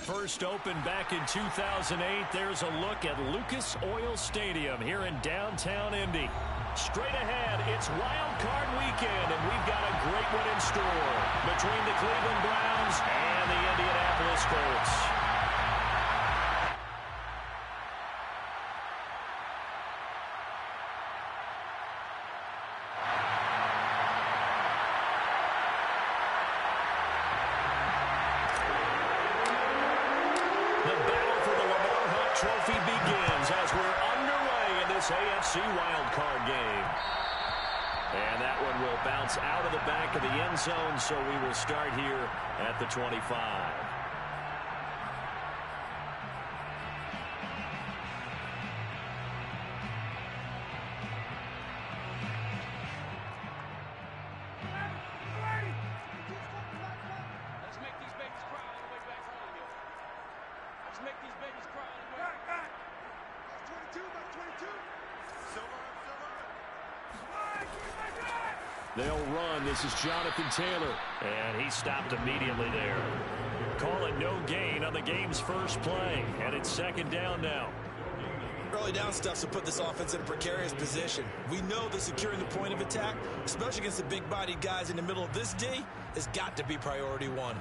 first opened back in 2008. There's a look at Lucas Oil Stadium here in downtown Indy. Straight ahead, it's Wild Card Weekend, and we've got a great one in store between the Cleveland Browns and the Indianapolis Colts. Trophy begins as we're underway in this AFC wildcard game. And that one will bounce out of the back of the end zone, so we will start here at the 25. They'll run. This is Jonathan Taylor. And he stopped immediately there. Call it no gain on the game's first play. And it's second down now. Early down stuff to put this offense in a precarious position. We know that securing the point of attack, especially against the big-bodied guys in the middle of this D, has got to be priority one.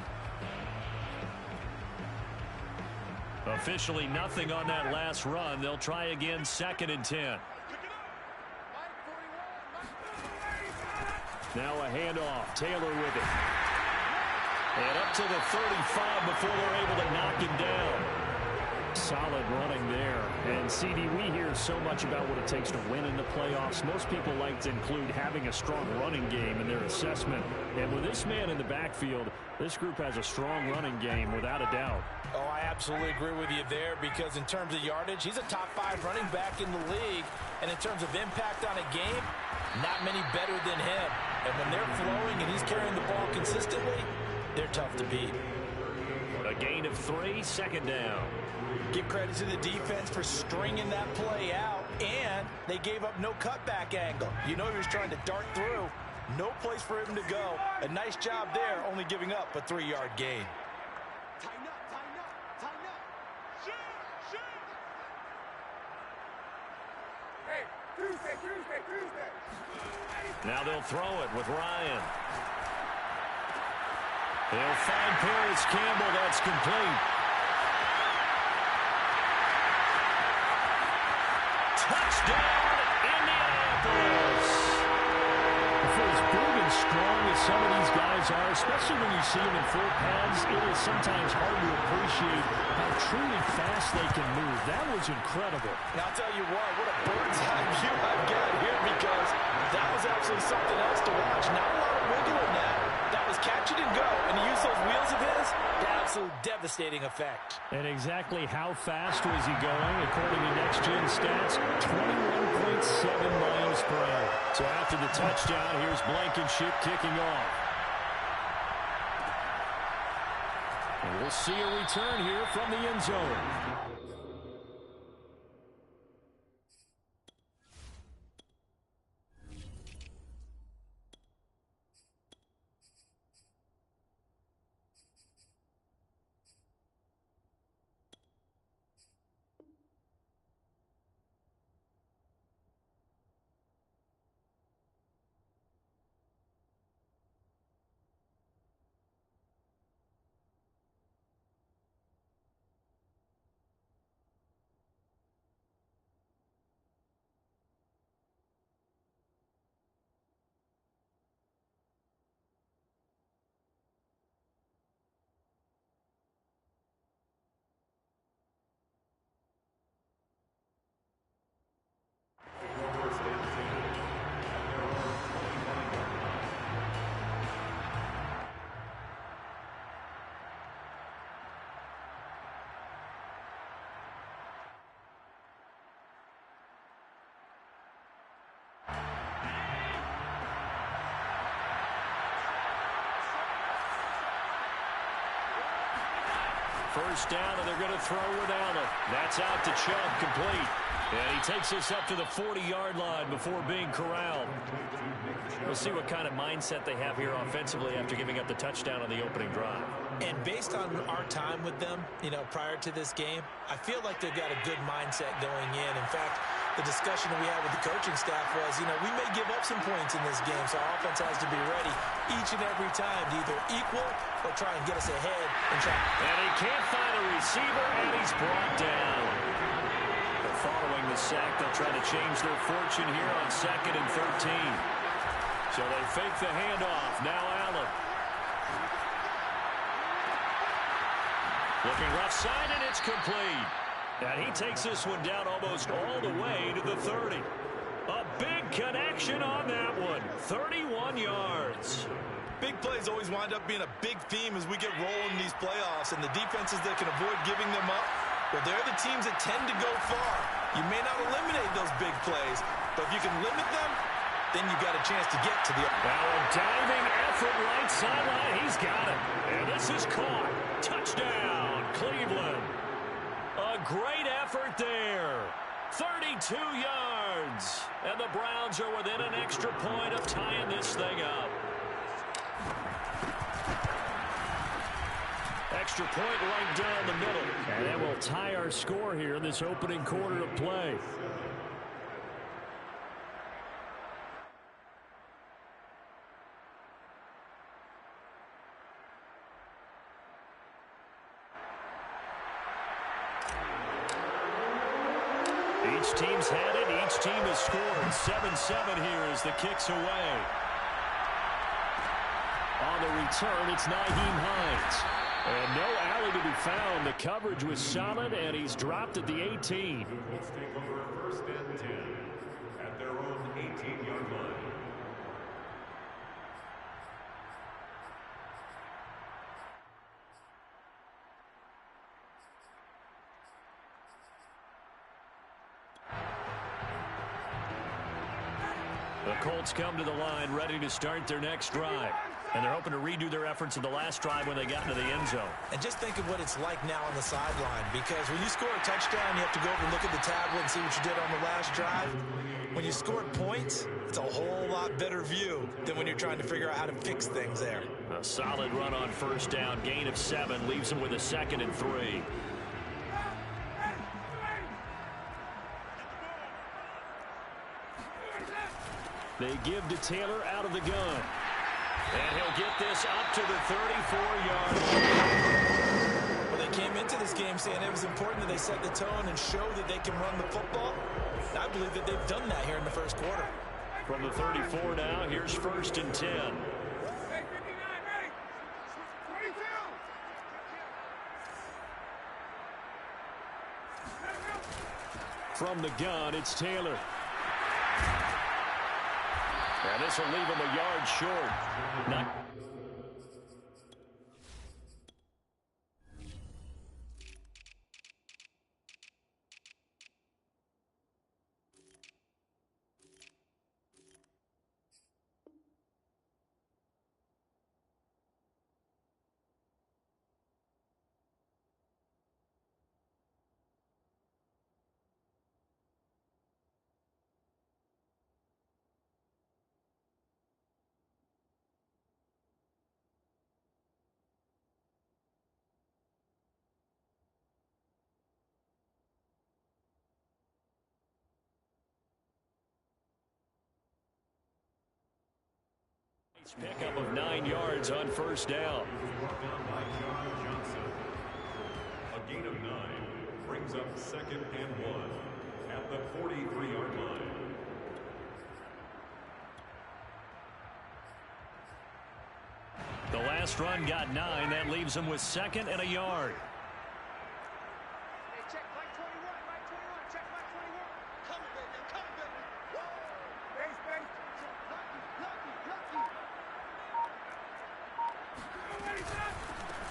Officially nothing on that last run. They'll try again, 2nd and 10. Now a handoff. Taylor with it. And up to the 35 before they're able to knock him down. Solid running there. And, CD, we hear so much about what it takes to win in the playoffs. Most people like to include having a strong running game in their assessment. And with this man in the backfield, this group has a strong running game without a doubt. Oh, I absolutely agree with you there because in terms of yardage, he's a top 5 running back in the league. And in terms of impact on a game, not many better than him. And when they're flowing and he's carrying the ball consistently, they're tough to beat. A gain of 3, 2nd down. Give credit to the defense for stringing that play out, and they gave up no cutback angle. You know he was trying to dart through. No place for him to go. A nice job there, only giving up a 3-yard gain. Now they'll throw it with Ryan. They'll find Paris Campbell. That's complete. Touchdown, Indianapolis. For as big and strong as some of these guys are, especially when you see them in full pads, it is sometimes hard to appreciate how truly fast they can move. That was incredible. And I'll tell you what a bird's eye view I've got here because that was absolutely something else to watch. Not a lot of wiggle in that. That was catch it and go. And to use those wheels of his, absolute devastating effect. And exactly how fast was he going? According to Next Gen Stats, 21.7 miles per hour. So after the touchdown, here's Blankenship kicking off. And we'll see a return here from the end zone. First down, and they're going to throw with Allen. That's out to Chubb, complete. And he takes us up to the 40-yard line before being corralled. We'll see what kind of mindset they have here offensively after giving up the touchdown on the opening drive. And based on our time with them, prior to this game, I feel like they've got a good mindset going in. In fact, the discussion that we had with the coaching staff was, we may give up some points in this game, so our offense has to be ready each and every time to either equal or try and get us ahead. And he can't find a receiver, and he's brought down. But following the sack, they'll try to change their fortune here on 2nd and 13. So they fake the handoff. Now Allen. Looking rough side, and it's complete. And he takes this one down almost all the way to the 30. A big connection on that one. 31 yards. Big plays always wind up being a big theme as we get rolling in these playoffs, and the defenses that can avoid giving them up, well, they're the teams that tend to go far. You may not eliminate those big plays, but if you can limit them, then you got a chance to get to the... Now a diving effort right sideline. He's got it. And this is caught. Touchdown, Cleveland. A great effort there. 32 yards. And the Browns are within an extra point of tying this thing up. Extra point right down the middle. And that will tie our score here in this opening quarter of play. Each team's had it. Each team has scored. 7-7 here as the kick's away. On the return, it's Nyheim Hines. And no alley to be found. The coverage was solid, and he's dropped at the 18. Colts take over 1st and 10 at their own 18-yard line. The Colts come to the line ready to start their next drive. And they're hoping to redo their efforts in the last drive when they got into the end zone. And just think of what it's like now on the sideline, because when you score a touchdown, you have to go over and look at the tablet and see what you did on the last drive. When you scored points, it's a whole lot better view than when you're trying to figure out how to fix things there. A solid run on 1st down, gain of 7, leaves them with a 2nd and 3. They give to Taylor out of the gun. And he'll get this up to the 34-yard line. Well, they came into this game saying it was important that they set the tone and show that they can run the football. I believe that they've done that here in the first quarter. From the 34 now, here's 1st and 10. From the gun, it's Taylor. And this will leave him a yard short. Pickup of 9 yards on 1st down. A gain of 9 brings up 2nd and 1 at the 43-yard line. The last run got 9. That leaves him with 2nd and a yard.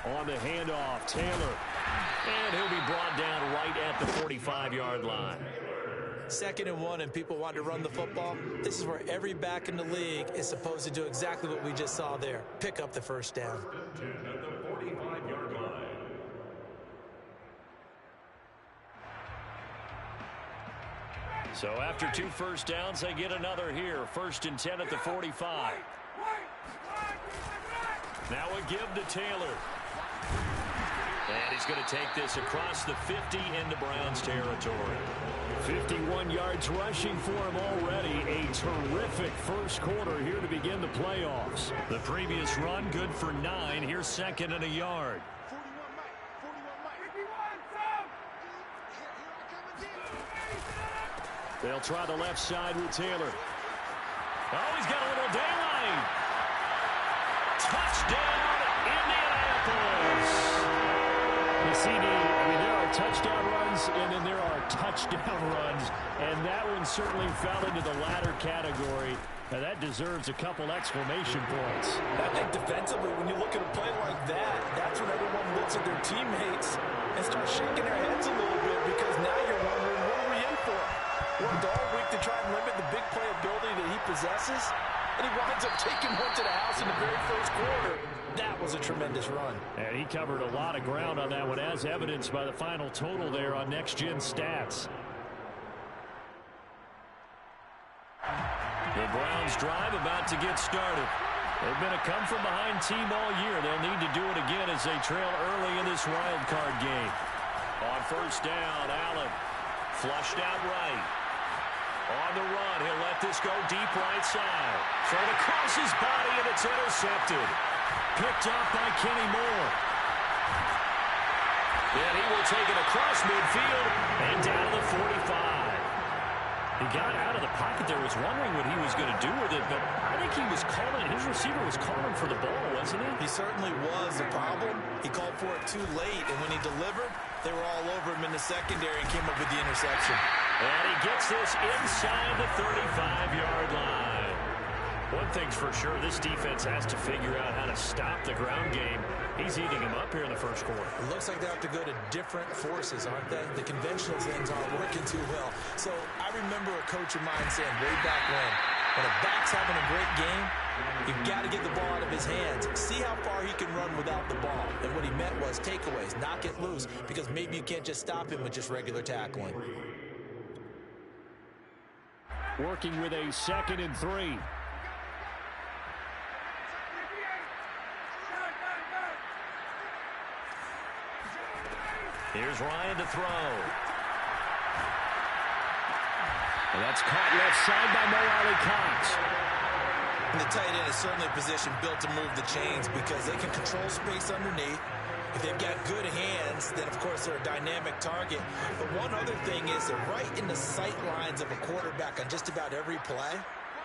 On the handoff, Taylor. And he'll be brought down right at the 45-yard line. 2nd and 1, and people want to run the football. This is where every back in the league is supposed to do exactly what we just saw there. Pick up the 1st down. At the 45-yard line. So after 2 first downs, they get another here. 1st and 10 at the 45. Now a give to Taylor. And he's going to take this across the 50 into Browns territory. 51 yards rushing for him already. A terrific first quarter here to begin the playoffs. The previous run good for 9. Here's second and a yard. They'll try the left side with Taylor. Oh, he's got a little daylight. Touchdown, Indianapolis. The CD, there are touchdown runs, and then there are touchdown runs, and that one certainly fell into the latter category. Now, that deserves a couple exclamation points. I think defensively, when you look at a play like that, that's when everyone looks at their teammates and starts shaking their heads a little bit, because now you're wondering, what are we in for? Worked all week to try and limit the big play ability that he possesses, and he winds up taking one to the house in the very first quarter. That was a tremendous run. And he covered a lot of ground on that one, as evidenced by the final total there on Next Gen Stats. The Browns drive about to get started. They've been a come-from-behind team all year. They'll need to do it again as they trail early in this wild card game. On first down, Allen flushed out right. On the run, he'll let this go deep right side. Thrown across his body, and it's intercepted. Picked off by Kenny Moore. And he will take it across midfield and down to the 45. He got out of the pocket there, was wondering what he was going to do with it, but I think he was calling, his receiver was calling for the ball, wasn't he? He certainly was. The problem, he called for it too late, and when he delivered, they were all over him in the secondary and came up with the interception. And he gets this inside the 35-yard line. One thing's for sure, this defense has to figure out how to stop the ground game. He's eating them up here in the first quarter. It looks like they have to go to different forces, aren't they? The conventional things aren't working too well. So I remember a coach of mine saying way back when a back's having a great game, you've got to get the ball out of his hands. See how far he can run without the ball. And what he meant was takeaways, knock it loose, because maybe you can't just stop him with just regular tackling. Working with a 2nd and 3. Here's Ryan to throw. And that's caught left side by Mo Cox. And the tight end is certainly a position built to move the chains because they can control space underneath. If they've got good hands, then of course they're a dynamic target. But one other thing is they're right in the sight lines of a quarterback on just about every play.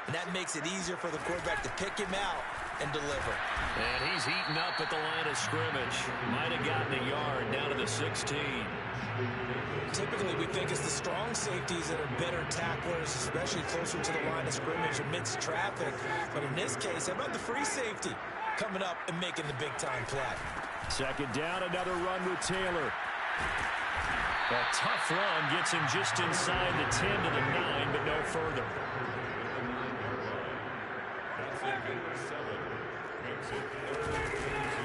And that makes it easier for the quarterback to pick him out and deliver. And he's eaten up at the line of scrimmage. Might have gotten a yard down to the 16. Typically, we think it's the strong safeties that are better tacklers, especially closer to the line of scrimmage amidst traffic. But in this case, how about the free safety coming up and making the big-time play? 2nd down, another run with Taylor. A tough run gets him just inside the 10 to the 9, but no further.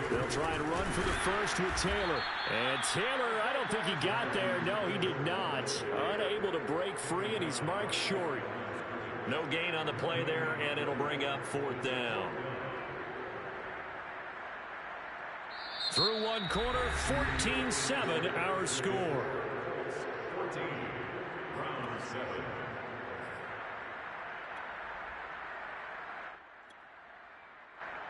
They'll try and run for the first with Taylor. And Taylor, I don't think he got there. No, he did not. Unable to break free, and he's marked short. No gain on the play there, and it'll bring up 4th down. Through one quarter, 14-7 our score. 14, round 7.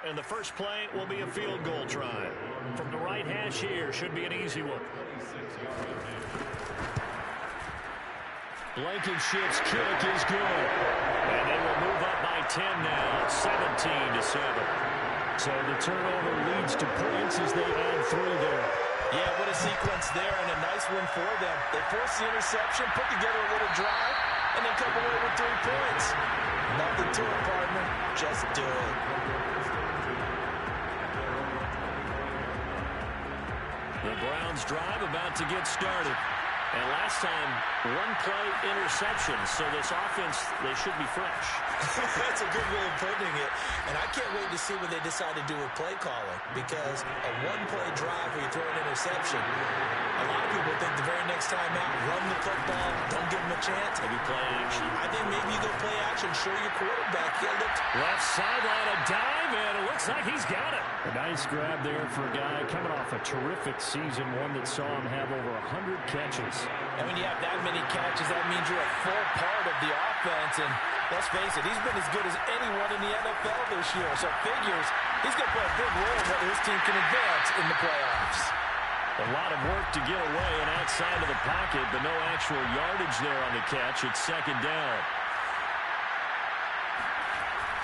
And the first play will be a field goal try. From the right hash here, should be an easy one. Blankenship's kick is good. And they will move up by 10 now, 17-7. So the turnover leads to points as they add 3 there. Yeah, what a sequence there, and a nice one for them. They force the interception, put together a little drive, and then come away with 3 points. Nothing to it, partner. Just do it. The Browns drive about to get started. And last time, 1-play interception. So this offense, they should be fresh. That's a good way of putting it. And I can't wait to see what they decide to do with play calling. Because a 1-play drive where you throw an interception, a lot of people think the very next time out, run the football, don't give him a chance. Maybe play action. I think maybe you go play action, show your quarterback. Left sideline, a dive, and it looks like he's got it. A nice grab there for a guy coming off a terrific season, one that saw him have over 100 catches. And when you have that many catches, that means you're a full part of the offense. And let's face it, he's been as good as anyone in the NFL this year. So it figures he's going to play a big role in whether his team can advance in the playoffs. A lot of work to get away and outside of the pocket, but no actual yardage there on the catch. It's second down.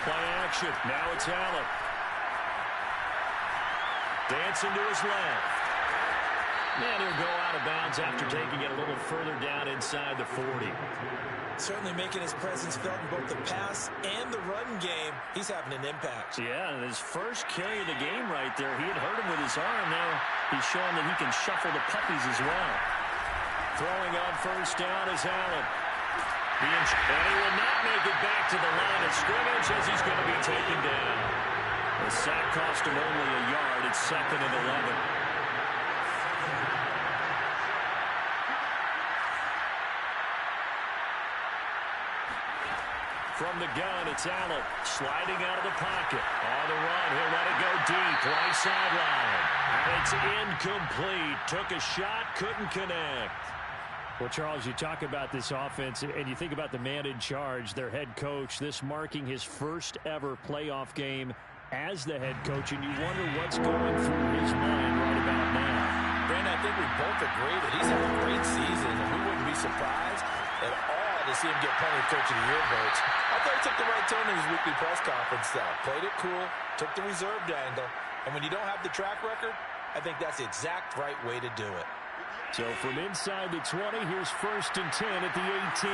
Play action. Now it's Allen. Dancing to his left. And he'll go out of bounds after taking it a little further down inside the 40. Certainly making his presence felt in both the pass and the run game. He's having an impact. Yeah, and his first carry of the game right there, he had hurt him with his arm. Now he's showing that he can shuffle the puppies as well. Throwing on first down is Allen. And he will not make it back to the line of scrimmage as he's going to be taken down. The sack cost him only a yard. It's second and 11. From the gun, it's Allen sliding out of the pocket. On the run, he'll let it go deep, right sideline. And it's incomplete. Took a shot, couldn't connect. Well, Charles, you talk about this offense, and you think about the man in charge, their head coach, this marking his first ever playoff game as the head coach, and you wonder what's going through his mind right about now. Brandon, I think we both agree that he's had a great season, and we wouldn't be surprised at all to see him get plenty of Coach of the Year votes. I thought he took the right turn in his weekly press conference, though. Played it cool, took the reserved angle, and when you don't have the track record, I think that's the exact right way to do it. So from inside the 20, here's first and 10 at the 18.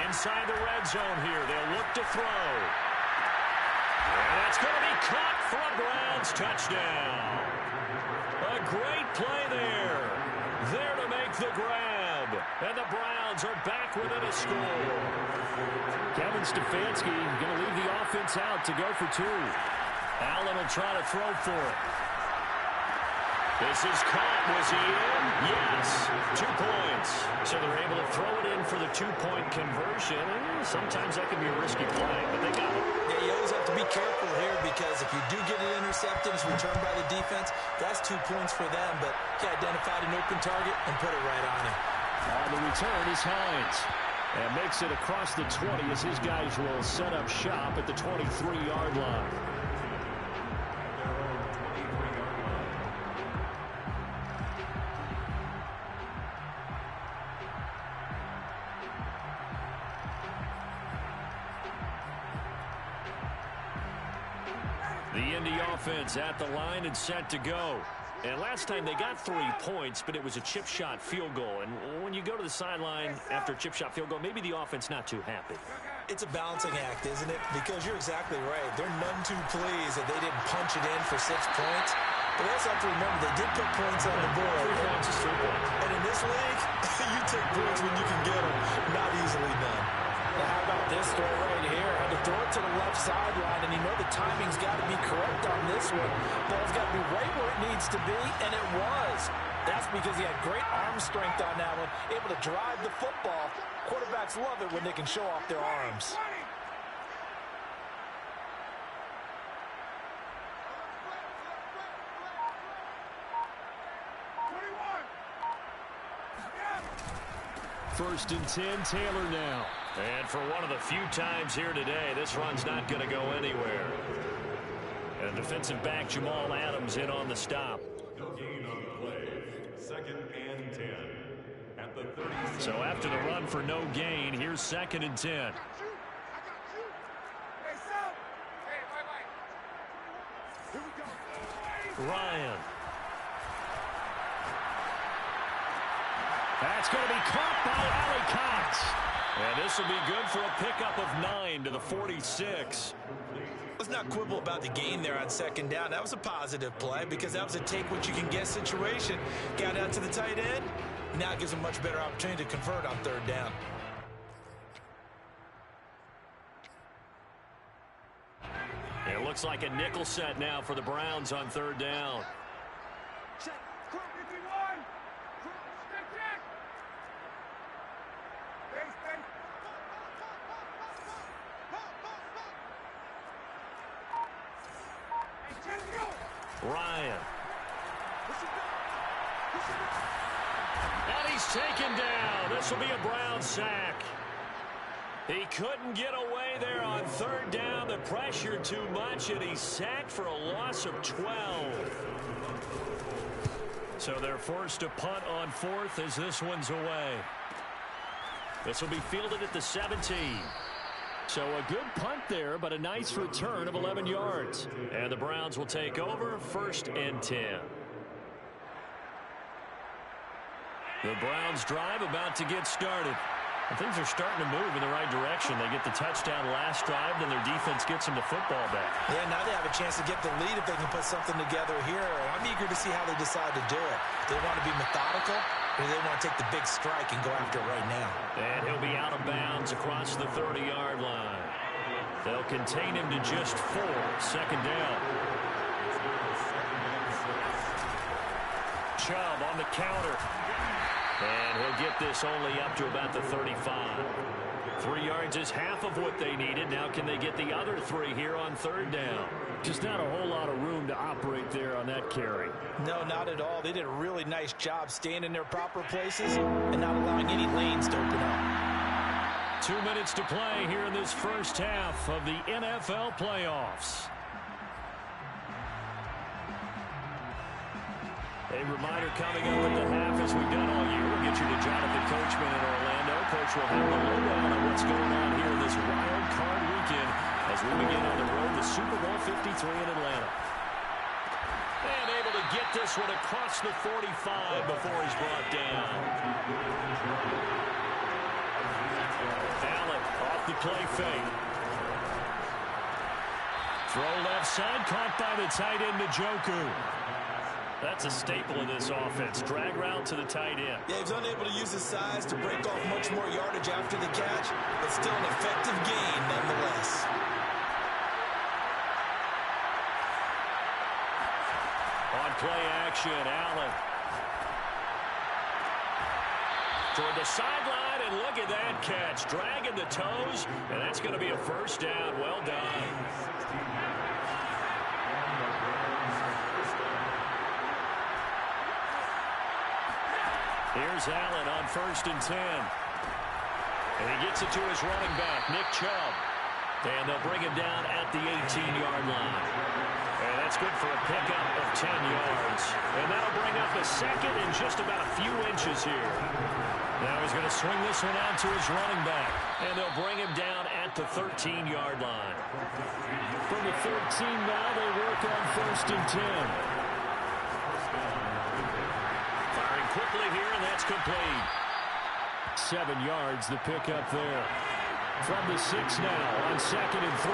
Inside the red zone here, they'll look to throw. And that's going to be caught for a Browns touchdown. A great play there. There to make the grab. And the Browns are back within a score. Kevin Stefanski going to leave the offense out to go for two. Allen will try to throw for it. This is caught. Was he in? Yes. 2 points. So they're able to throw it in for the 2-point conversion. Sometimes that can be a risky play, but they got it. Yeah, you always have to be careful here because if you do get it intercepted, it's returned by the defense, that's 2 points for them. But he identified an open target and put it right on him. On the return is Hines. And makes it across the 20 as his guys will set up shop at the 23-yard line. The Indy offense at the line and set to go. And last time they got 3 points, but it was a chip shot field goal. And when you go to the sideline after a chip shot field goal, maybe the offense not too happy. It's a balancing act, isn't it? Because you're exactly right. They're none too pleased that they didn't punch it in for 6 points. But we also have to remember they did put points on the board. 3 points is 3 points. And in this league, you take points when you can get them. Not easily done. Now, how about this throw right here? Had to throw it to the left sideline, and you know the timing's got to be correct on this one. Ball's got to be right where it needs to be, and it was. That's because he had great arm strength on that one, able to drive the football. Quarterbacks love it when they can show off their arms. First and 10, Taylor now. And for one of the few times here today, this run's not going to go anywhere. And defensive back Jamal Adams in on the stop. No gain on the play. Second and 10. At the 30. So after the run for no gain, here's second and 10. Ryan. That's going to be caught by Ali Cox. And this will be good for a pickup of 9 to the 46. Let's not quibble about the gain there on second down. That was a positive play because that was a take-what-you-can-get situation. Got out to the tight end. Now it gives a much better opportunity to convert on third down. It looks like a nickel set now for the Browns on third down. Ryan. And he's taken down. This will be a Brown sack. He couldn't get away there on third down. The pressure too much, and he's sacked for a loss of 12. So they're forced to punt on fourth as this one's away. This will be fielded at the 17. So a good punt there, but a nice return of 11 yards. And the Browns will take over, 1st and 10. The Browns drive about to get started. And things are starting to move in the right direction. They get the touchdown last drive, then their defense gets them the football back. Yeah, now they have a chance to get the lead if they can put something together here. I'm eager to see how they decide to do it. They want to be methodical, or they want to take the big strike and go after it right now. And he'll be out of bounds across the 30-yard line. They'll contain him to just 4. 2nd down. Chubb on the counter. And he'll get this only up to about the 35. 3 yards is half of what they needed. Now can they get the other 3 here on 3rd down? Just not a whole lot of room to operate there on that carry. No, not at all. They did a really nice job staying in their proper places and not allowing any lanes to open up. 2 minutes to play here in this first half of the NFL playoffs. A reminder coming up at the half, as we've done all year. We'll get you to Jonathan Coachman in Orlando. Coach will have a lowdown on what's going on here this wild card weekend as we begin on the road to Super Bowl 53 in Atlanta. And able to get this one across the 45 before he's brought down. Allen off the play fake. Throw left side, caught by the tight end, Njoku. That's a staple of this offense. Drag route to the tight end. Yeah, he's unable to use his size to break off much more yardage after the catch, but still an effective gain nonetheless. On play action, Allen. Toward the sideline, and look at that catch. Dragging the toes, and that's going to be a 1st down. Well done. Here's Allen on 1st and 10. And he gets it to his running back, Nick Chubb. And they'll bring him down at the 18-yard line. And that's good for a pickup of 10 yards. And that'll bring up a 2nd and just about a few inches here. Now he's going to swing this one out to his running back. And they'll bring him down at the 13-yard line. From the 13 now, they work on 1st and 10. Quickly here, and that's complete. 7 yards, the pickup there. From the 6 now on 2nd and 3.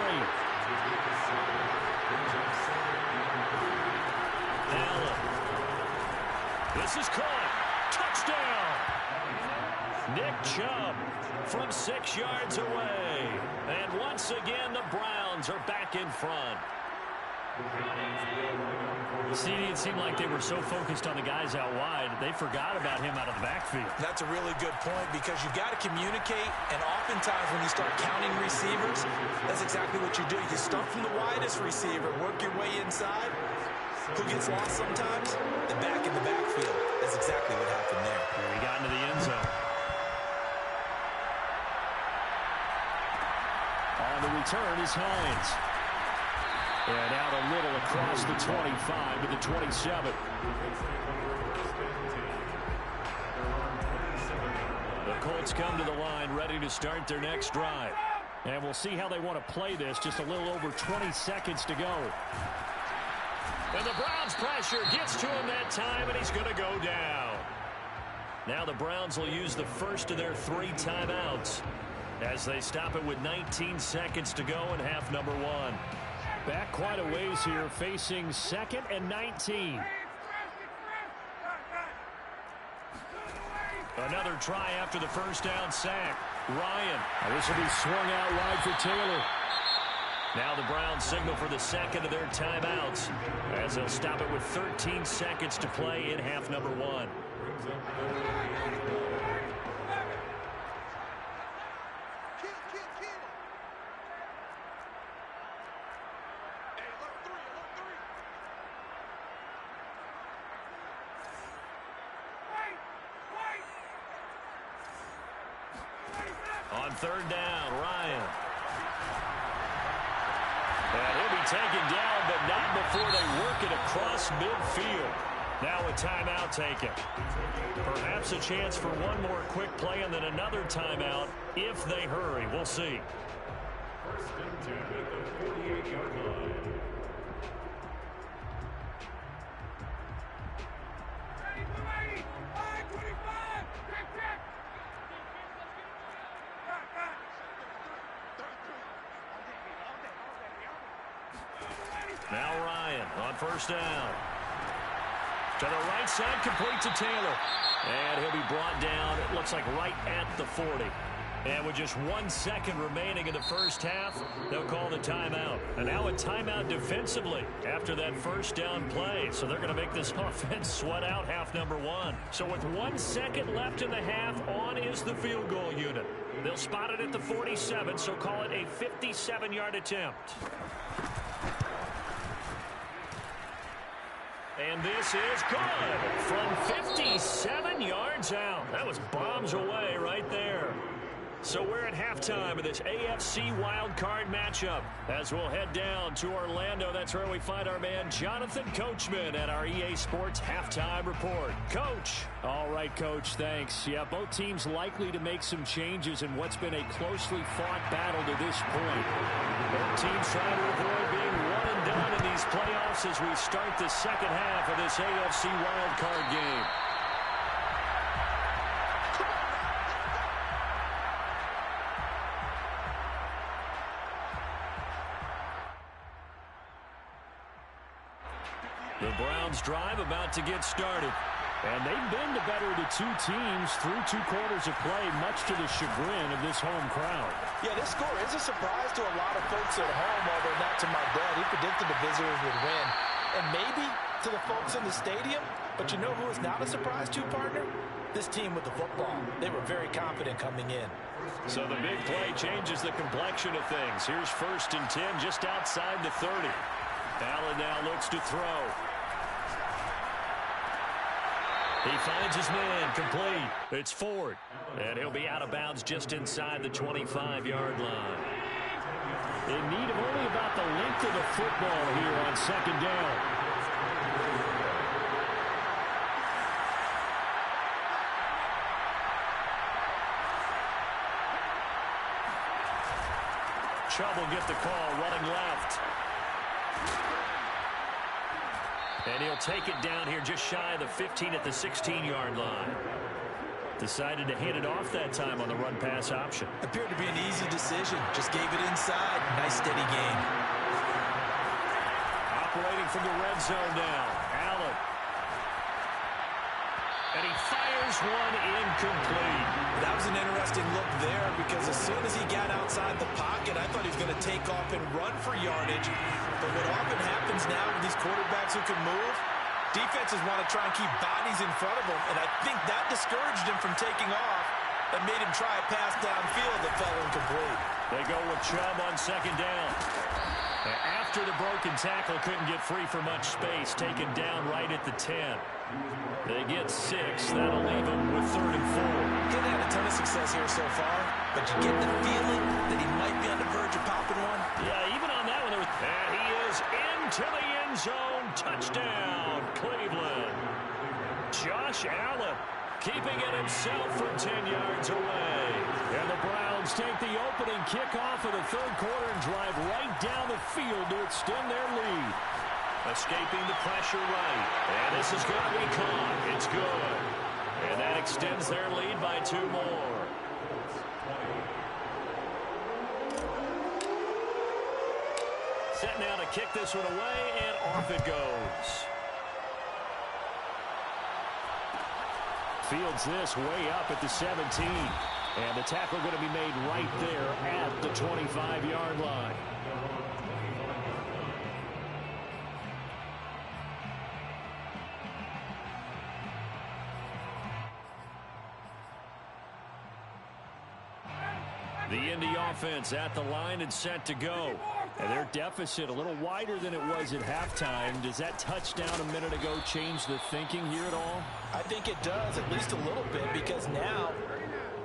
Allen. This is caught. Touchdown. Nick Chubb from 6 yards away. And once again, the Browns are back in front. CD, it seemed like they were so focused on the guys out wide, they forgot about him out of the backfield. That's a really good point, because you've got to communicate, and oftentimes when you start counting receivers, that's exactly what you do. You start from the widest receiver, work your way inside. Who gets lost sometimes? The back in the backfield. That's exactly what happened there. And he got into the end zone. On the return is Hines. And out a little across the 25 to the 27. The Colts come to the line ready to start their next drive. And we'll see how they want to play this. Just a little over 20 seconds to go. And the Browns pressure gets to him that time, and he's going to go down. Now the Browns will use the first of their 3 timeouts as they stop it with 19 seconds to go in half number 1. Back quite a ways here, facing 2nd and 19. Another try after the first down sack. Ryan. This will be swung out wide for Taylor. Now the Browns signal for the second of their timeouts as they'll stop it with 13 seconds to play in half number one. On third down, Ryan. And he'll be taken down, but not before they work it across midfield. Now a timeout taken. Perhaps a chance for one more quick play and then another timeout if they hurry. We'll see. First and 10 at the 48-yard line. Now Ryan on first down. To the right side, complete to Taylor. And he'll be brought down, it looks like right at the 40. And with just 1 second remaining in the first half, they'll call the timeout. And now a timeout defensively after that first down play. So they're going to make this offense sweat out half number one. So with 1 second left in the half, on is the field goal unit. They'll spot it at the 47, so call it a 57-yard attempt. And this is good from 57 yards out. That was bombs away right there. So we're at halftime of this AFC wildcard matchup as we'll head down to Orlando. That's where we find our man Jonathan Coachman at our EA Sports Halftime Report. Coach. All right, Coach, thanks. Yeah, both teams likely to make some changes in what's been a closely fought battle to this point. Both teams trying to avoid being one and done in these playoffs as we start the second half of this AFC wildcard game. The Browns drive about to get started. And they've been the better of the two teams through 2 quarters of play, much to the chagrin of this home crowd. Yeah, this score is a surprise to a lot of folks at home, although not to my dad. He predicted the visitors would win. And maybe to the folks in the stadium, but you know who is not a surprise to, partner? This team with the football. They were very confident coming in. So the big play changes the complexion of things. Here's first and 10 just outside the 30. Allen now looks to throw. He finds his man, complete. It's Ford. And he'll be out of bounds just inside the 25-yard line. In need of only about the length of the football here on second down. Chubb will get the call, running left. And he'll take it down here just shy of the 15 at the 16-yard line. Decided to hand it off that time on the run-pass option. Appeared to be an easy decision. Just gave it inside. Nice steady game. Operating from the red zone now. Allen. And he fires one incomplete. That was an interesting look there because as soon as he got outside the pocket, I thought he was going to take off and run for yardage. But what often happens now with these quarterbacks who can move, defenses want to try and keep bodies in front of them, and I think that discouraged him from taking off and made him try a pass downfield that fell incomplete. They go with Chubb on second down. After the broken tackle, couldn't get free for much space, taken down right at the 10. They get 6. That'll leave them with 3rd and 4. Didn't have a ton of success here so far, but you get the feeling that he might be on the verge of popping one. Yeah, even on that one, there was... And he is into the end zone. Touchdown, Cleveland. Josh Allen keeping it himself from 10 yards away. And the Browns take the opening kickoff of the 3rd quarter and drive right down the field to extend their lead. Escaping the pressure right. And this is going to be caught. It's good. And that extends their lead by 2 more. Set now to kick this one away, and off it goes. Fields this way up at the 17. And the tackle going to be made right there at the 25-yard line. The Indy offense at the line and set to go. And their deficit a little wider than it was at halftime. Does that touchdown a minute ago change the thinking here at all? I think it does, at least a little bit, because now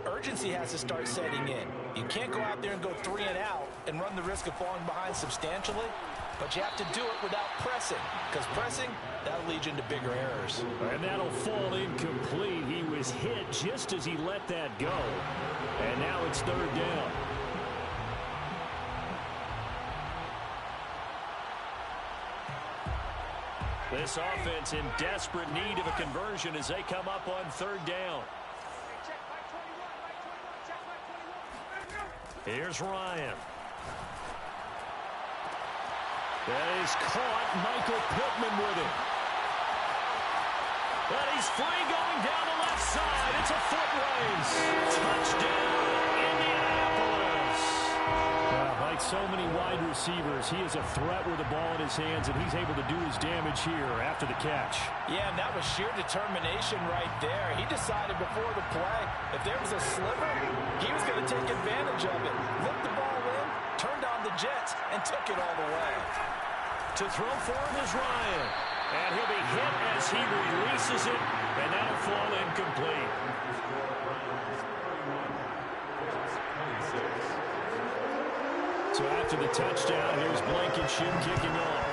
urgency has to start setting in. You can't go out there and go 3 and out and run the risk of falling behind substantially, but you have to do it without pressing, because pressing, that'll lead you into bigger errors. And that'll fall incomplete. He was hit just as he let that go. And now it's 3rd down. This offense in desperate need of a conversion as they come up on 3rd down. Here's Ryan. That is caught. Michael Pittman with it. But he's free going down the left side. It's a foot race. Touchdown, Indianapolis. Like so many wide receivers, he is a threat with the ball in his hands, and he's able to do his damage here after the catch. Yeah, and that was sheer determination right there. He decided before the play, if there was a sliver, he was going to take advantage of it. Looked the ball in, turned on the Jets, and took it all the way. To throw for him is Ryan. And he'll be hit as he releases it, and that'll fall incomplete. So after the touchdown, here's Blankenship kicking off.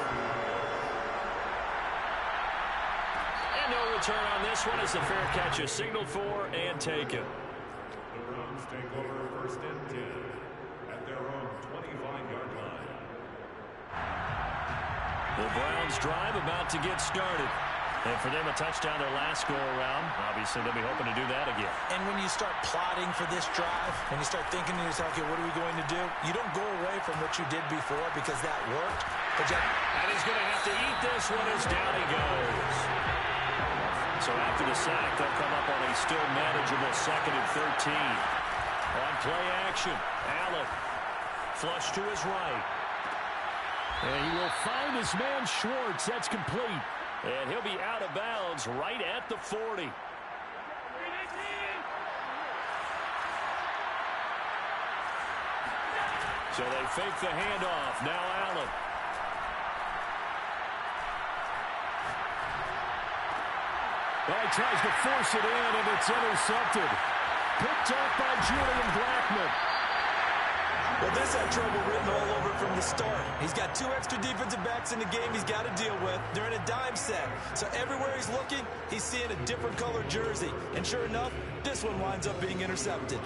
And no return on this one as the fair catch is signaled for and taken. The Browns take over 1st and 10 at their own 25-yard line. The Browns drive about to get started. And for them, a touchdown their last go-around. Obviously, they'll be hoping to do that again. And when you start plotting for this drive, when you start thinking to yourself, okay, what are we going to do? You don't go away from what you did before because that worked. But and he's going to have to eat this one as down he goes. So after the sack, they'll come up on a still manageable 2nd and 13. On play action, Allen flush to his right. And he will find his man Schwartz. That's complete. And he'll be out of bounds right at the 40. So they fake the handoff. Now Allen. Well, he tries to force it in, and it's intercepted. Picked off by Julian Blackmon. Well, this had trouble written all over it from the start. He's got 2 extra defensive backs in the game he's got to deal with. They're in a dime set. So everywhere he's looking, he's seeing a different color jersey. And sure enough, this one winds up being intercepted.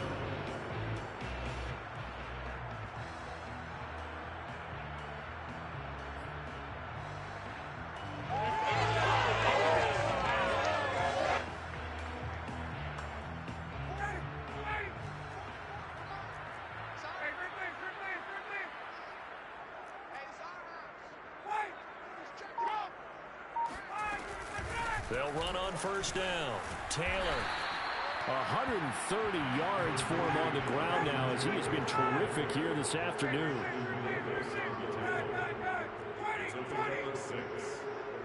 They'll run on 1st down. Taylor, 130 yards for him on the ground now as he has been terrific here this afternoon. It's a field of 6.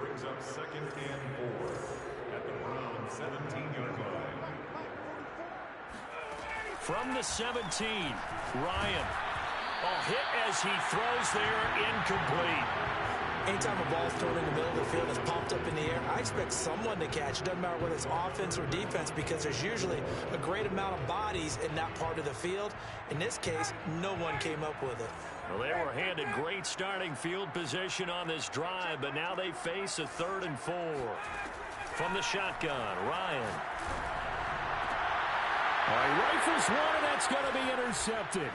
Brings up 2nd and 4 at the Browns 17-yard line. From the 17, Ryan. Hit as he throws there, incomplete. Anytime a ball's thrown in the middle of the field that's popped up in the air, I expect someone to catch. It doesn't matter whether it's offense or defense because there's usually a great amount of bodies in that part of the field. In this case, no one came up with it. Well, they were handed great starting field position on this drive, but now they face a 3rd and 4. From the shotgun, Ryan. He rifles one, and that's going to be intercepted.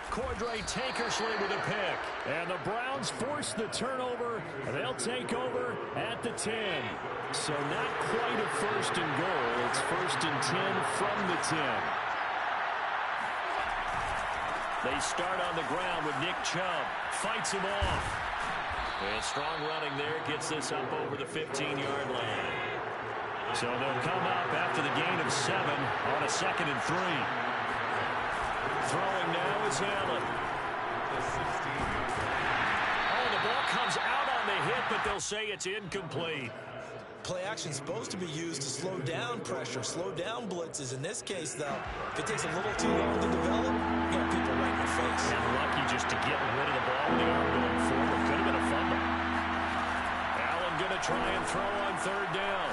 Cordray Tankersley with a pick. And the Browns force the turnover. They'll take over at the 10. So not quite a 1st and goal. It's 1st and 10 from the 10. They start on the ground with Nick Chubb. Fights him off. And strong running there. Gets this up over the 15-yard line. So they'll come up after the gain of 7 on a 2nd and 3. Throwing now is Allen. The ball comes out on the hit, but they'll say it's incomplete. Play action's supposed to be used to slow down pressure, slow down blitzes. In this case, though, if it takes a little too long to develop, you got people right in your face. And lucky just to get rid of the ball with the arm going forward. Could have been a fumble. Allen going to try and throw on third down.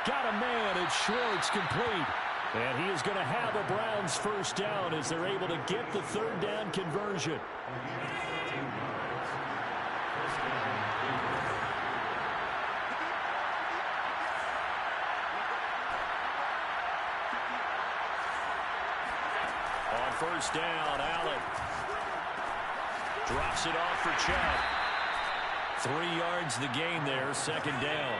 Got a man. It's Schwartz, complete. And he is going to have a Browns first down as they're able to get the third down conversion. On first down, Allen drops it off for Chubb. 3 yards the gain there, second down.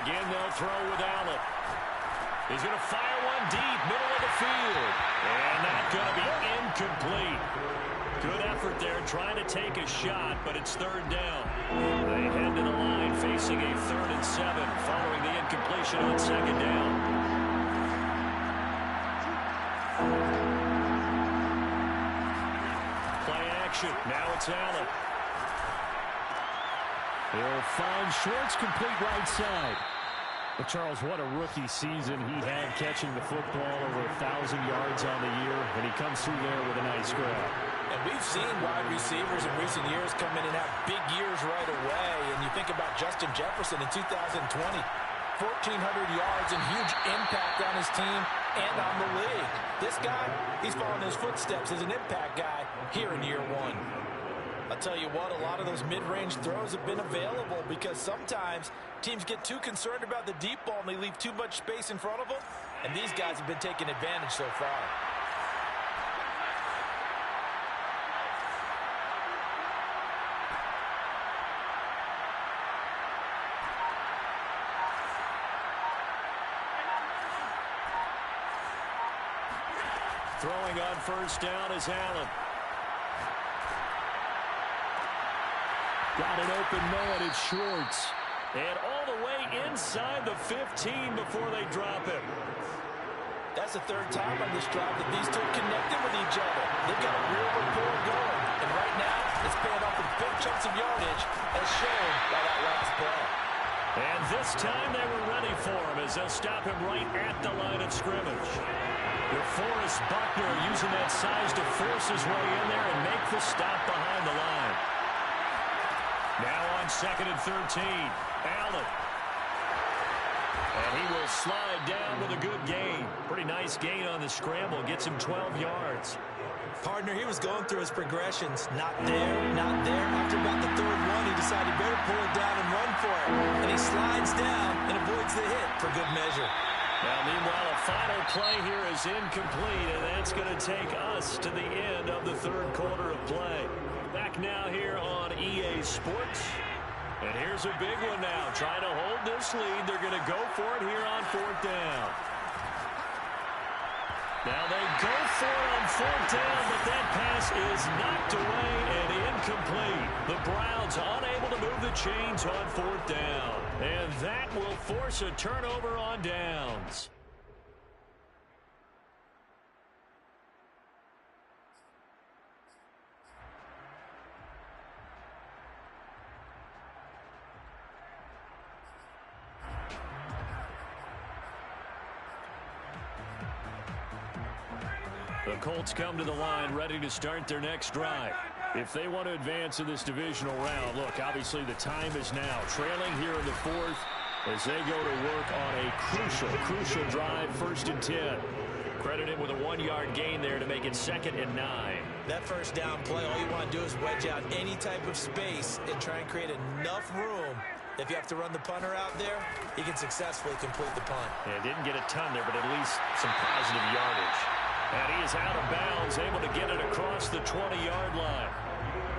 Again, they'll throw with Allen. He's going to fire one deep, middle of the field. And that's going to be incomplete. Good effort there, trying to take a shot, but it's third down. They head to the line facing a 3rd and 7 following the incompletion on second down. Play action. Now it's Allen. He'll find Schwartz, complete right side. But Charles, what a rookie season he had, catching the football over 1,000 yards on the year, and he comes through there with a nice grab. And we've seen wide receivers in recent years come in and have big years right away. And you think about Justin Jefferson in 2020, 1,400 yards and huge impact on his team and on the league. This guy, he's following his footsteps as an impact guy here in year 1. I'll tell you what, a lot of those mid-range throws have been available because sometimes teams get too concerned about the deep ball and they leave too much space in front of them. And these guys have been taking advantage so far. Throwing on first down is Allen. Got an open man, it's Schwartz. And all the way inside the 15 before they drop him. That's the 3rd time on this drive that these two connected with each other. They've got a real rapport going. And right now, it's paying off with big chunks of yardage as shown by that last play. And this time they were ready for him as they'll stop him right at the line of scrimmage. DeForest Buckner using that size to force his way in there and make the stop behind the line. Now on 2nd and 13, Allen. And he will slide down with a good gain. Pretty nice gain on the scramble. Gets him 12 yards. Partner, he was going through his progressions. Not there, not there. After about the 3rd one, he decided he better pull it down and run for it. And he slides down and avoids the hit for good measure. Now, meanwhile, a final play here is incomplete, and that's going to take us to the end of the 3rd quarter of play. Back now here on EA Sports. And here's a big one now. Trying to hold this lead. They're going to go for it here on 4th down. Now they go for it on 4th down, but that pass is knocked away and incomplete. The Browns unable to move the chains on 4th down. And that will force a turnover on downs. The Colts come to the line ready to start their next drive. If they want to advance in this divisional round, look, obviously the time is now. Trailing here in the 4th as they go to work on a crucial drive, 1st and 10. Credit him with a 1-yard gain there to make it 2nd and 9. That first down play, all you want to do is wedge out any type of space and try and create enough room. If you have to run the punter out there, he can successfully complete the punt. Yeah, didn't get a ton there, but at least some positive yardage. And he is out of bounds, able to get it across the 20-yard line.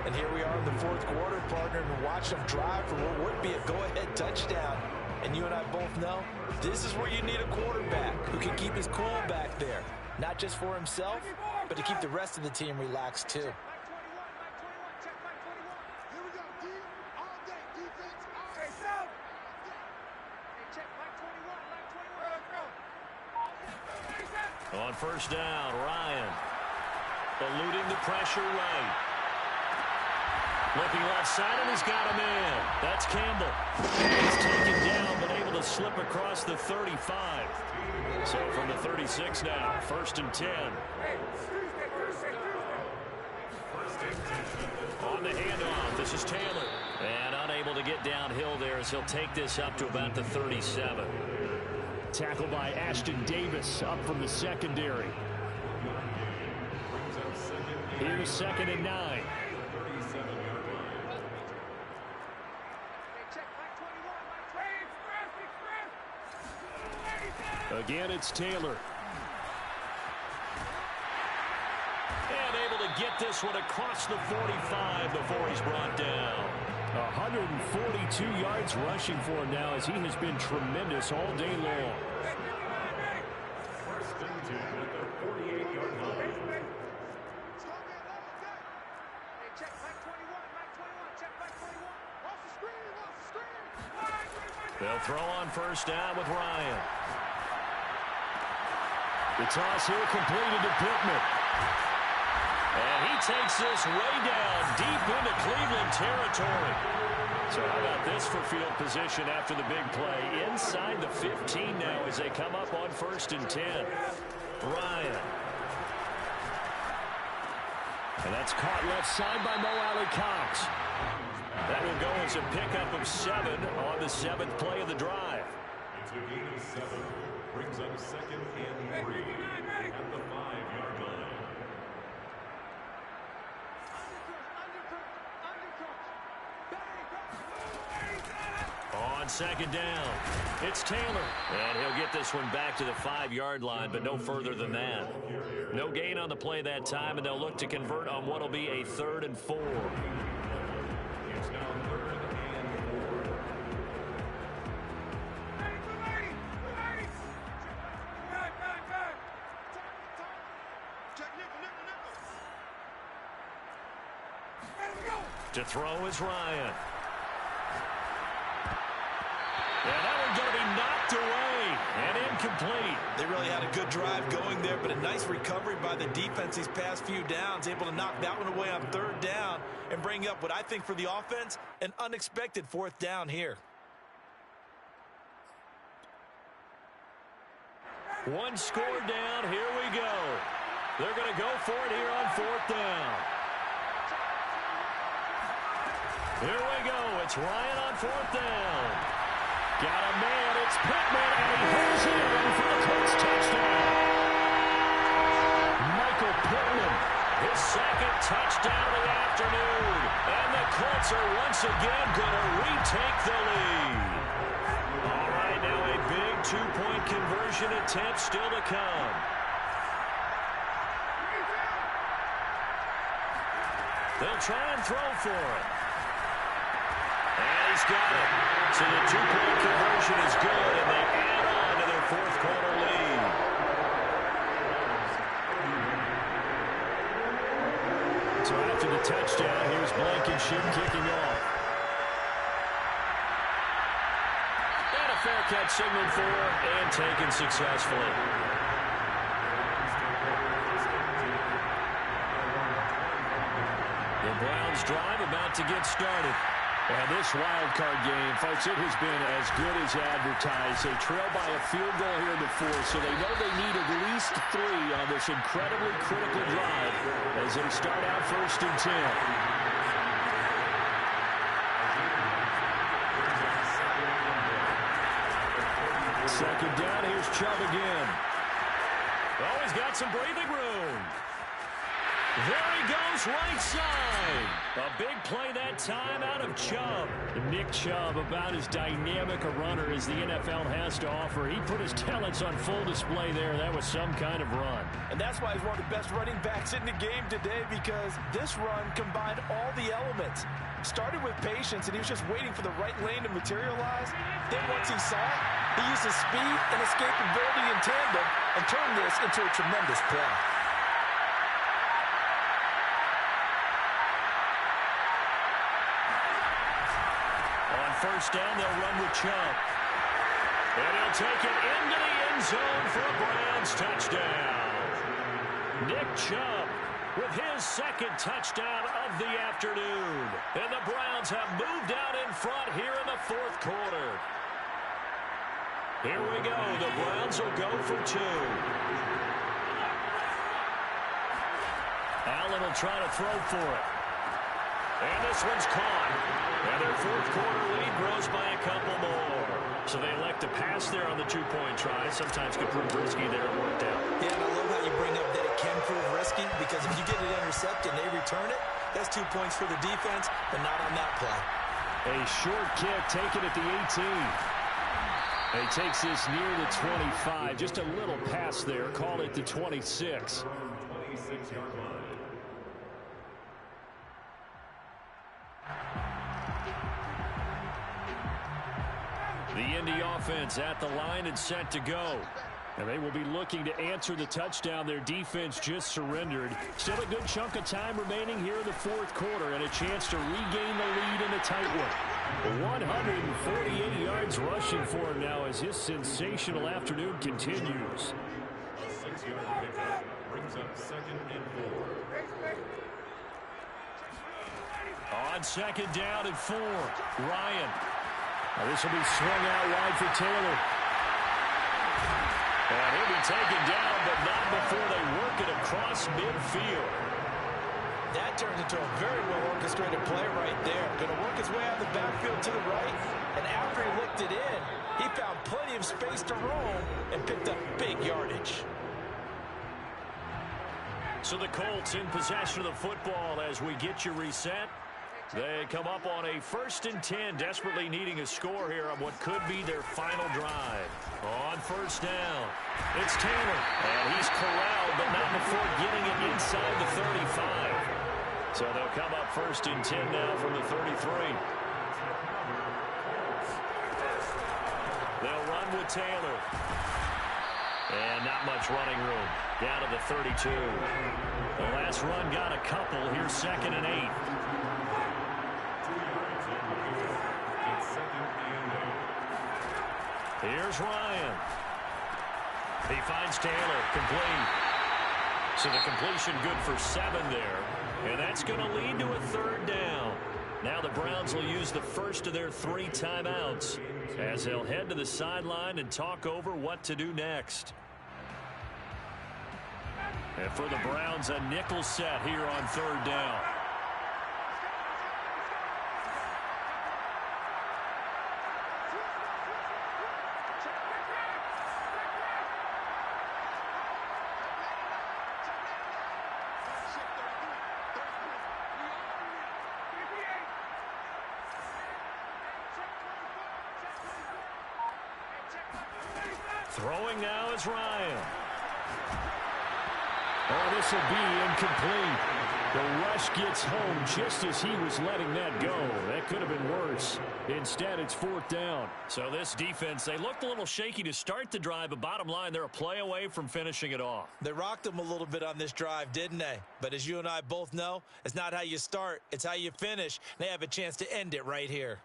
And here we are in the 4th quarter, partner, and watch them drive for what would be a go-ahead touchdown. And you and I both know this is where you need a quarterback who can keep his cool back there. Not just for himself, but to keep the rest of the team relaxed too. On first down. Ryan eluding the pressure right. Looking left side, and he's got him in. That's Campbell. He's taken down, but able to slip across the 35. So from the 36 now, 1st and 10. On the handoff, this is Taylor. And unable to get downhill there as he'll take this up to about the 37. Tackle by Ashton Davis up from the secondary. Here's 2nd and 9. Again, it's Taylor. And able to get this one across the 45 before he's brought down. 142 yards rushing for him now as he has been tremendous all day long. 1st and 10 at the 48-yard line. They'll throw on 1st down with Ryan. The toss here completed to Pittman. And he takes this way down deep into Cleveland territory. So how about this for field position after the big play? Inside the 15 now as they come up on 1st and 10. Ryan. And that's caught left side by Mo Alley Cox. That will go as a pickup of 7 on the 7th play of the drive. It's a gain of 7. Brings up 2nd and 3 at the 5-yard line. On 2nd down, it's Taylor. And he'll get this one back to the 5-yard line, but no further than that. No gain on the play that time, and they'll look to convert on what will be a 3rd and 4. It's now 3rd and 4. To throw is Ryan. And that one's going to be knocked away and incomplete. They really had a good drive going there, but a nice recovery by the defense these past few downs, able to knock that one away on 3rd down and bring up what I think for the offense, an unexpected 4th down here. One score down. Here we go. They're going to go for it here on 4th down. Here we go. It's Ryan on 4th down. Got a man. It's Pittman, and he holds it in for the Colts touchdown. Michael Pittman, his 2nd touchdown of the afternoon. And the Colts are once again going to retake the lead. All right, now a big 2-point conversion attempt still to come. They'll try and throw for it. And he's got it. So the 2-point conversion is good, and they add on to their 4th quarter lead. So after the touchdown, here's Blankenship kicking off. And a fair catch signaled for and taken successfully. The Browns drive about to get started. And this wild card game, folks, it has been as good as advertised. They trail by a field goal here in the 4th, so they know they need at least 3 on this incredibly critical drive as they start out 1st and 10. 2nd down, here's Chubb again. Oh, he's got some breathing room. There he goes, right side. A big play that time out of Chubb. Nick Chubb, about as dynamic a runner as the NFL has to offer. He put his talents on full display there. That was some kind of run. And that's why he's one of the best running backs in the game today, because this run combined all the elements. Started with patience, and he was just waiting for the right lane to materialize. Then once he saw it, he used his speed and escapability in tandem and turned this into a tremendous play. On 1st down, they'll run with Chubb. And he'll take it into the end zone for a Browns touchdown. Nick Chubb with his second touchdown of the afternoon. And the Browns have moved out in front here in the fourth quarter. Here we go. The Browns will go for two. Allen will try to throw for it. And this one's caught. And their fourth quarter lead grows by a couple more. So they elect to pass there on the two-point try. Sometimes could prove risky there. It worked out. Yeah, and I love how you bring up that it can prove risky, because if you get it intercepted and they return it, that's 2 points for the defense, but not on that play. A short kick taken at the 18. He takes this near the 25. Just a little pass there. Call it the 26. 26-yard line. The Indy offense at the line and set to go. And they will be looking to answer the touchdown their defense just surrendered. Still a good chunk of time remaining here in the fourth quarter and a chance to regain the lead in a tight one. 148 yards rushing for him now as his sensational afternoon continues. A 6-yard pickup brings up 2nd and 4. On second down and 4, Ryan. Now this will be swung out wide for Taylor. And he'll be taken down, but not before they work it across midfield. That turns into a very well-orchestrated play right there. Going to work his way out of the backfield to the right, and after he looked it in, he found plenty of space to roam and picked up big yardage. So the Colts in possession of the football as we get you reset. They come up on a 1st and 10, desperately needing a score here on what could be their final drive. On first down, it's Taylor, and he's corralled, but not before getting it inside the 35. So they'll come up 1st and 10 now from the 33. They'll run with Taylor. And not much running room. Down to the 32. The last run got a couple. Here's 2nd and 8. Here's Ryan. He finds Taylor, complete. So the completion good for 7 there. And that's going to lead to a 3rd down. Now the Browns will use the first of their 3 timeouts as they'll head to the sideline and talk over what to do next. And for the Browns, a nickel set here on 3rd down. Throwing now is Ryan. Oh, this will be incomplete. The rush gets home just as he was letting that go. That could have been worse. Instead, it's 4th down. So this defense, they looked a little shaky to start the drive, but bottom line, they're a play away from finishing it off. They rocked them a little bit on this drive, didn't they? But as you and I both know, it's not how you start, it's how you finish. They have a chance to end it right here.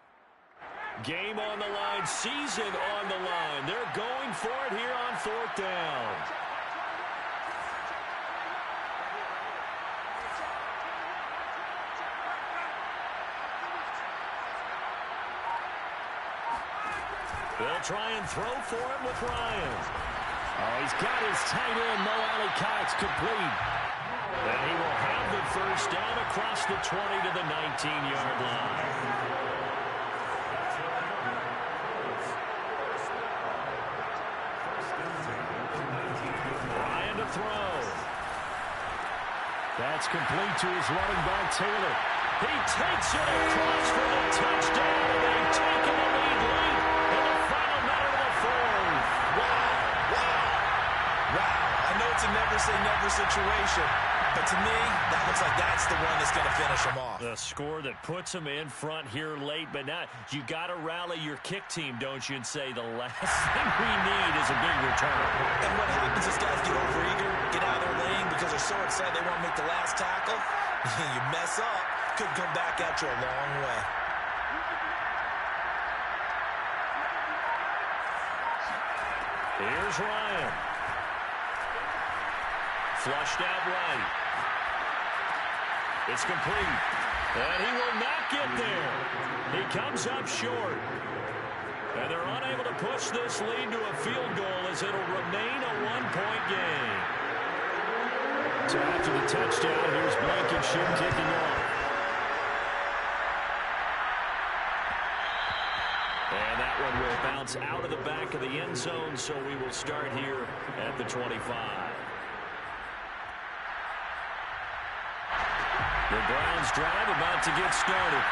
Game on the line, season on the line. They're going for it here on 4th down. They'll try and throw for him with Ryan. Oh, he's got his tight end, Mo Alley Cox, complete. And he will have the 1st down across the 20 to the 19-yard line. Throw. That's complete to his running back, Taylor. He takes it across for the touchdown, and they've taken the lead late in the final minute of the 4th. Wow. I know it's a never-say-never situation, but to me, that looks like that's the one that's going to finish them off. The score that puts them in front here late, but not. You got to rally your kick team, don't you, and say the last thing we need is a big return. And what happens is guys get overeager, get out of their lane because they're so excited they want to make the last tackle. You mess up, could come back at you a long way. Here's Ryan. flushed out right. It's complete. And he will not get there. He comes up short. And they're unable to push this lead to a field goal as it'll remain a one-point game. So after the touchdown, here's Blankenship kicking off. And that one will bounce out of the back of the end zone, so we will start here at the 25. The Browns drive about to get started.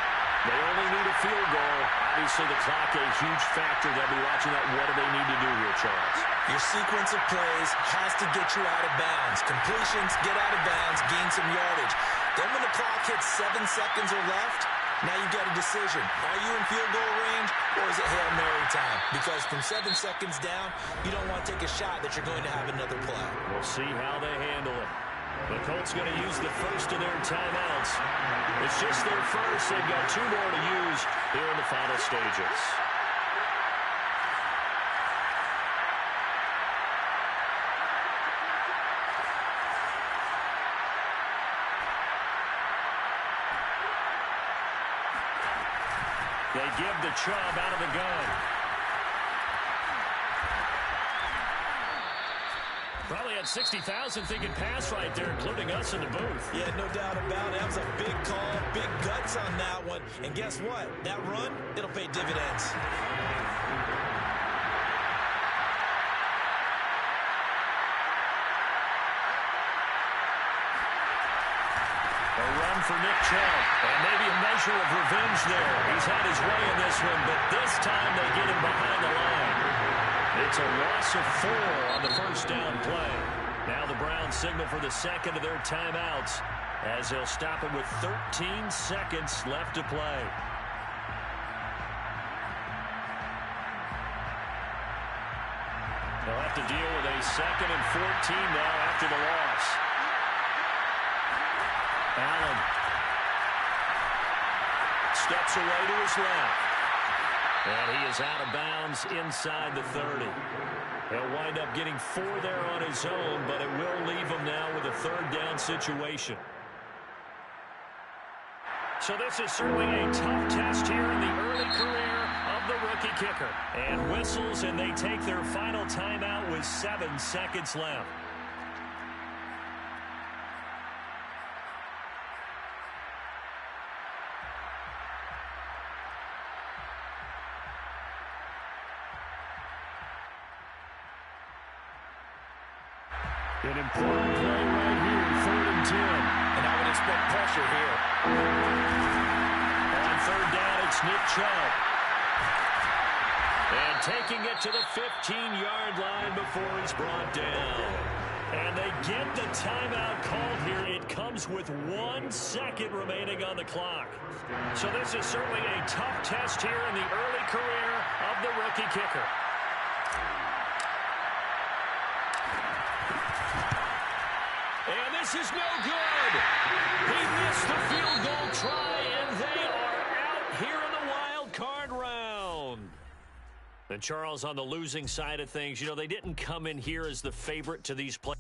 They only need a field goal. Obviously, the clock a huge factor. They'll be watching that. What do they need to do here, Charles? Your sequence of plays has to get you out of bounds. Completions, get out of bounds, gain some yardage. Then when the clock hits 7 seconds or left, now you've got a decision. Are you in field goal range, or is it Hail Mary time? Because from 7 seconds down, you don't want to take a shot that you're going to have another play. We'll see how they handle it. The Colts going to use the first of their timeouts. It's just their first. They've got 2 more to use here in the final stages. They give the Chubb out of the gun. Probably had 60,000 thinking pass right there, including us in the booth. Yeah, no doubt about it. That was a big call, big guts on that one. And guess what? That run, it'll pay dividends. A run for Nick Chubb. And maybe a measure of revenge there. He's had his way in this one, but this time they get him behind the line. It's a loss of 4 on the first down play. Now the Browns signal for the second of their timeouts as they'll stop it with 13 seconds left to play. They'll have to deal with a 2nd and 14 now after the loss. Allen steps away to his left. And he is out of bounds inside the 30. He'll wind up getting 4 there on his own, but it will leave him now with a 3rd down situation. So this is certainly a tough test here in the early career of the rookie kicker. And whistles, and they take their final timeout with 7 seconds left. An important play right here, 3rd and 10. And I would expect pressure here. On 3rd down, it's Nick Chubb. And taking it to the 15-yard line before he's brought down. And they get the timeout called here. It comes with 1 second remaining on the clock. So this is certainly a tough test here in the early career of the rookie kicker. And this is no good. He missed the field goal try, and they are out here in the wild card round. And Charles, on the losing side of things, you know, they didn't come in here as the favorite to these plays.